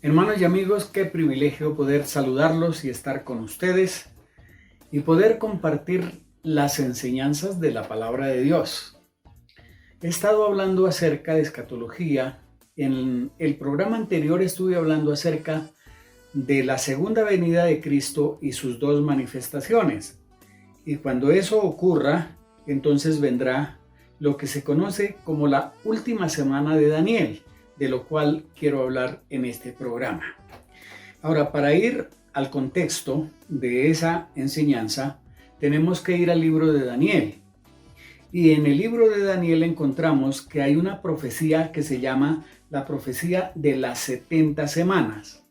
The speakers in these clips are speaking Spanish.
Hermanos y amigos, qué privilegio poder saludarlos y estar con ustedes y poder compartir las enseñanzas de la palabra de Dios. He estado hablando acerca de escatología. En el programa anterior estuve hablando acerca de la segunda venida de Cristo y sus dos manifestaciones. Y cuando eso ocurra, entonces vendrá lo que se conoce como la última semana de Daniel, de lo cual quiero hablar en este programa. Ahora, para ir al contexto de esa enseñanza, tenemos que ir al libro de Daniel. Y en el libro de Daniel encontramos que hay una profecía que se llama la profecía de las 70 semanas.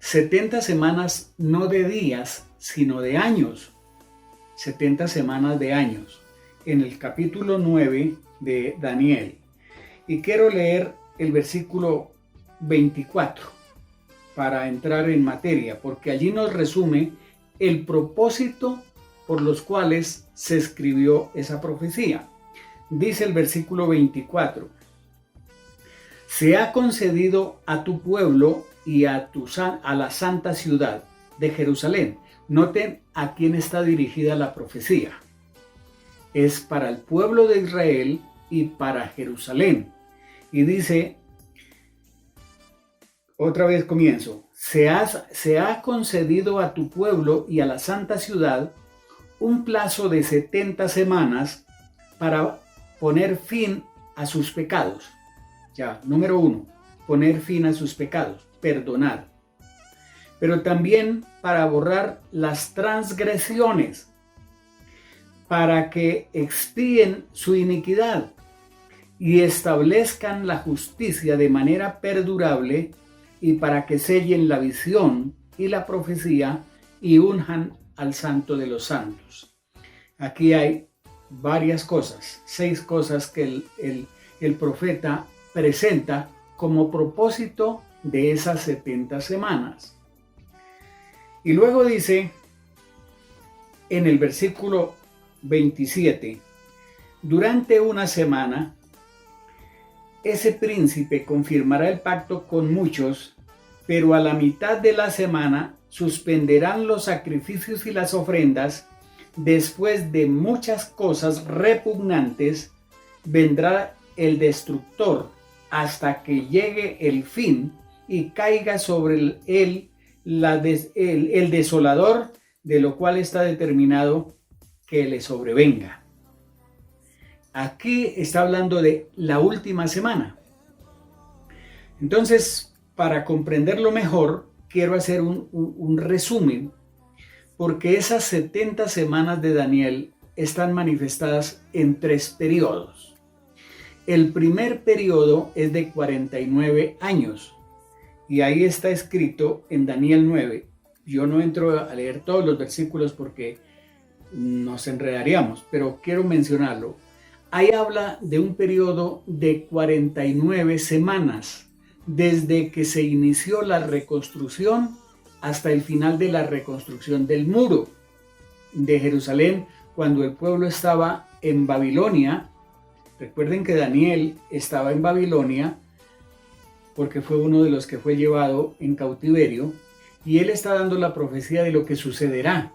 70 semanas no de días, sino de años. 70 semanas de años. En el capítulo 9 de Daniel. Y quiero leer el versículo 24 para entrar en materia, porque allí nos resume el propósito por los cuales se escribió esa profecía. Dice el versículo 24: se ha concedido a tu pueblo y a la santa ciudad de Jerusalén. Noten a quién está dirigida la profecía. Es para el pueblo de Israel y para Jerusalén. Y dice, otra vez comienzo, se ha concedido a tu pueblo y a la santa ciudad un plazo de 70 semanas para poner fin a sus pecados. Ya, número 1, poner fin a sus pecados, perdonar. Pero también para borrar las transgresiones, para que expíen su iniquidad y establezcan la justicia de manera perdurable, y para que sellen la visión y la profecía y unjan al Santo de los Santos. Aquí hay varias cosas, 6 cosas que el profeta presenta como propósito de esas 70 semanas. Y luego dice en el versículo 27, durante una semana, ese príncipe confirmará el pacto con muchos, pero a la mitad de la semana suspenderán los sacrificios y las ofrendas. Después de muchas cosas repugnantes, vendrá el destructor hasta que llegue el fin y caiga sobre él el desolador, de lo cual está determinado que le sobrevenga. Aquí está hablando de la última semana. Entonces, para comprenderlo mejor, quiero hacer un resumen, porque esas 70 semanas de Daniel están manifestadas en 3 periodos. El primer periodo es de 49 años, y ahí está escrito en Daniel 9. Yo no entro a leer todos los versículos porque nos enredaríamos, pero quiero mencionarlo. Ahí habla de un periodo de 49 semanas, desde que se inició la reconstrucción hasta el final de la reconstrucción del muro de Jerusalén, cuando el pueblo estaba en Babilonia. Recuerden que Daniel estaba en Babilonia porque fue uno de los que fue llevado en cautiverio, y él está dando la profecía de lo que sucederá.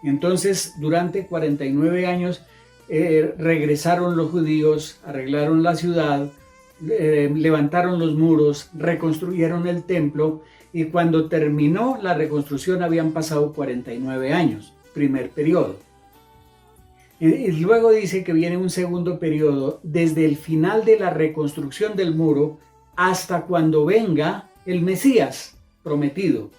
Entonces, durante 49 años regresaron los judíos, arreglaron la ciudad, levantaron los muros, reconstruyeron el templo, y cuando terminó la reconstrucción habían pasado 49 años, primer periodo. Y luego dice que viene un segundo periodo desde el final de la reconstrucción del muro hasta cuando venga el Mesías prometido.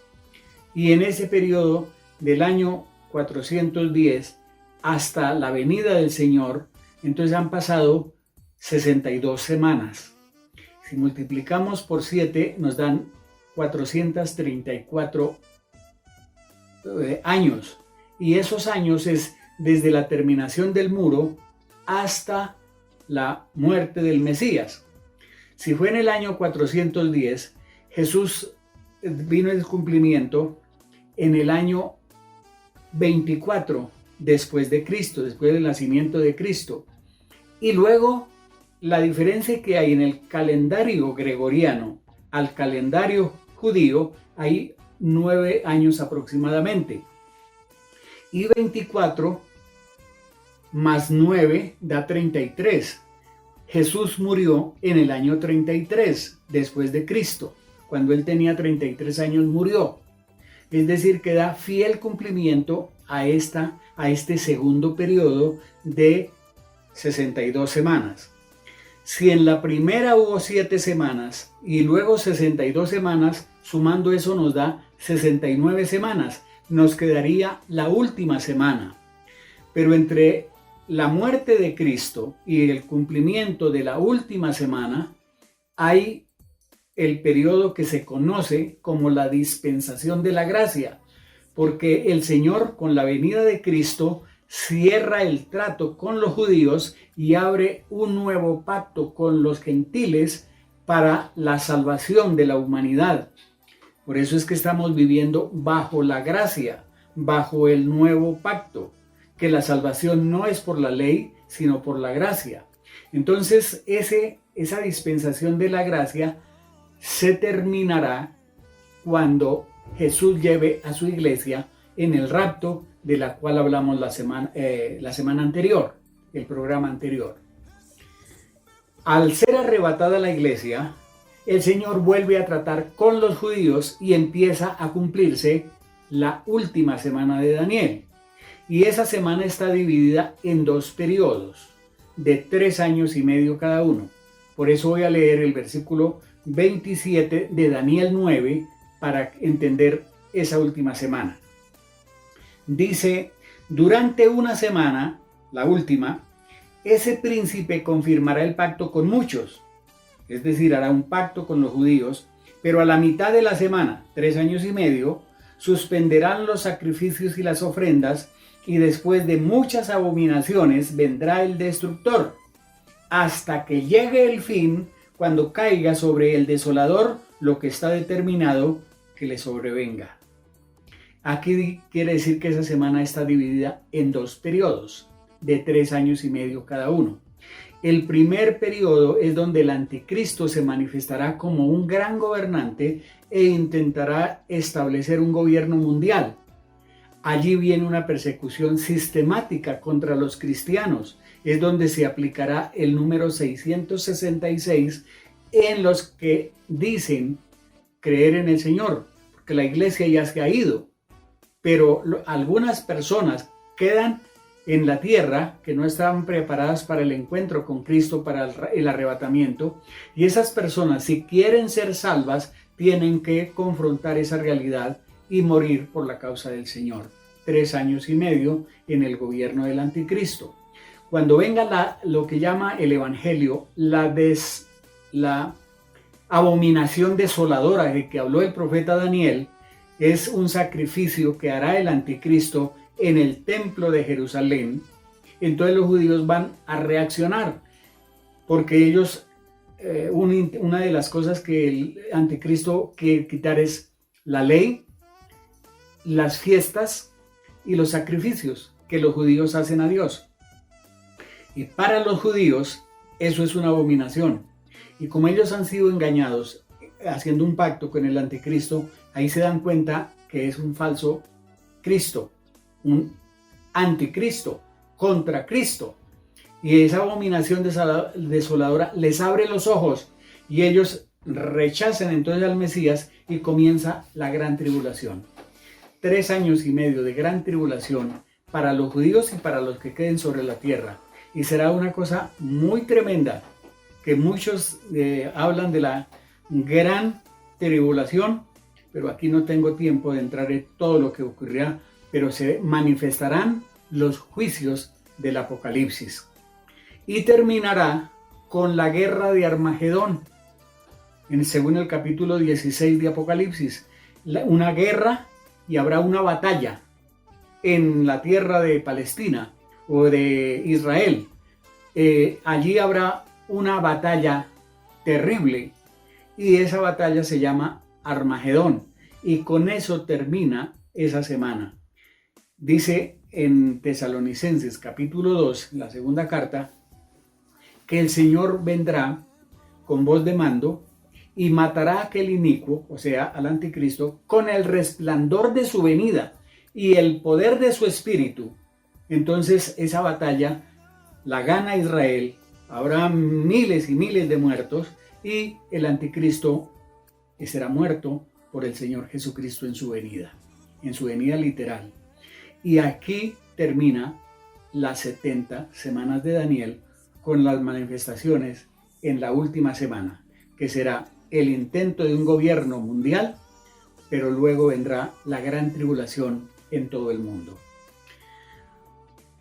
Y en ese periodo del año 410 hasta la venida del Señor, entonces han pasado 62 semanas. Si multiplicamos por 7 nos dan 434 años. Y esos años es desde la terminación del muro hasta la muerte del Mesías. Si fue en el año 410, Jesús vino en cumplimiento en el año 24 después de Cristo, después del nacimiento de Cristo. Y luego la diferencia que hay en el calendario gregoriano al calendario judío hay 9 años aproximadamente. Y 24 más 9 da 33. Jesús murió en el año 33 después de Cristo. Cuando él tenía 33 años murió. Es decir, que da fiel cumplimiento a este segundo periodo de 62 semanas. Si en la primera hubo 7 semanas y luego 62 semanas, sumando eso nos da 69 semanas. Nos quedaría la última semana. Pero entre la muerte de Cristo y el cumplimiento de la última semana, hay el periodo que se conoce como la dispensación de la gracia, porque el Señor, con la venida de Cristo, cierra el trato con los judíos y abre un nuevo pacto con los gentiles para la salvación de la humanidad. Por eso es que estamos viviendo bajo la gracia, bajo el nuevo pacto, que la salvación no es por la ley, sino por la gracia. Entonces, esa dispensación de la gracia se terminará cuando Jesús lleve a su iglesia en el rapto, de la cual hablamos la semana anterior, el programa anterior. Al ser arrebatada la iglesia, el Señor vuelve a tratar con los judíos y empieza a cumplirse la última semana de Daniel. Y esa semana está dividida en 2 periodos de 3 años y medio cada uno. Por eso voy a leer el versículo 27 de Daniel 9 para entender esa última semana. Dice: durante una semana, la última, ese príncipe confirmará el pacto con muchos, es decir, hará un pacto con los judíos, pero a la mitad de la semana, 3 años y medio, suspenderán los sacrificios y las ofrendas, y después de muchas abominaciones vendrá el destructor, hasta que llegue el fin, cuando caiga sobre el desolador lo que está determinado que le sobrevenga. Aquí quiere decir que esa semana está dividida en 2 periodos de 3 años y medio cada uno. El primer periodo es donde el anticristo se manifestará como un gran gobernante e intentará establecer un gobierno mundial. Allí viene una persecución sistemática contra los cristianos. Es donde se aplicará el número 666 en los que dicen creer en el Señor, porque la iglesia ya se ha ido. Pero algunas personas quedan en la tierra que no estaban preparadas para el encuentro con Cristo, para el arrebatamiento. Y esas personas, si quieren ser salvas, tienen que confrontar esa realidad y morir por la causa del Señor. 3 años y medio en el gobierno del anticristo. Cuando venga lo que llama el evangelio, la abominación desoladora de que habló el profeta Daniel, es un sacrificio que hará el anticristo en el templo de Jerusalén. Entonces los judíos van a reaccionar, porque ellos, una de las cosas que el anticristo quiere quitar es la ley, las fiestas y los sacrificios que los judíos hacen a Dios. Y para los judíos eso es una abominación. Y como ellos han sido engañados haciendo un pacto con el anticristo, ahí se dan cuenta que es un falso Cristo, un anticristo contra Cristo. Y esa abominación desoladora les abre los ojos y ellos rechazan entonces al Mesías y comienza la gran tribulación. 3 años y medio de gran tribulación para los judíos y para los que queden sobre la tierra. Y será una cosa muy tremenda, que muchos hablan de la gran tribulación, pero aquí no tengo tiempo de entrar en todo lo que ocurrirá, pero se manifestarán los juicios del Apocalipsis. Y terminará con la guerra de Armagedón, según el capítulo 16 de Apocalipsis. Una guerra, y habrá una batalla en la tierra de Palestina o de Israel. Allí habrá una batalla terrible y esa batalla se llama Armagedón, y con eso termina esa semana. Dice en Tesalonicenses capítulo 2, la segunda carta, que el Señor vendrá con voz de mando y matará a aquel inicuo, o sea, al anticristo, con el resplandor de su venida y el poder de su espíritu. Entonces esa batalla la gana Israel, habrá miles y miles de muertos y el anticristo será muerto por el Señor Jesucristo en su venida literal. Y aquí termina las 70 semanas de Daniel con las manifestaciones en la última semana, que será el intento de un gobierno mundial, pero luego vendrá la gran tribulación en todo el mundo.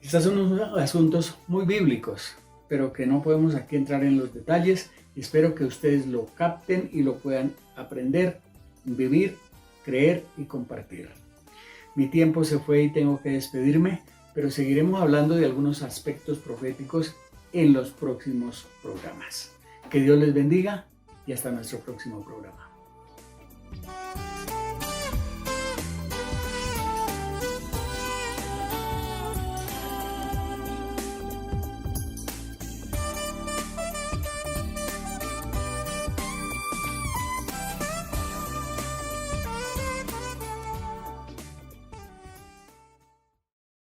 Estos son unos asuntos muy bíblicos, pero que no podemos aquí entrar en los detalles. Espero que ustedes lo capten y lo puedan aprender, vivir, creer y compartir. Mi tiempo se fue y tengo que despedirme, pero seguiremos hablando de algunos aspectos proféticos en los próximos programas. Que Dios les bendiga y hasta nuestro próximo programa.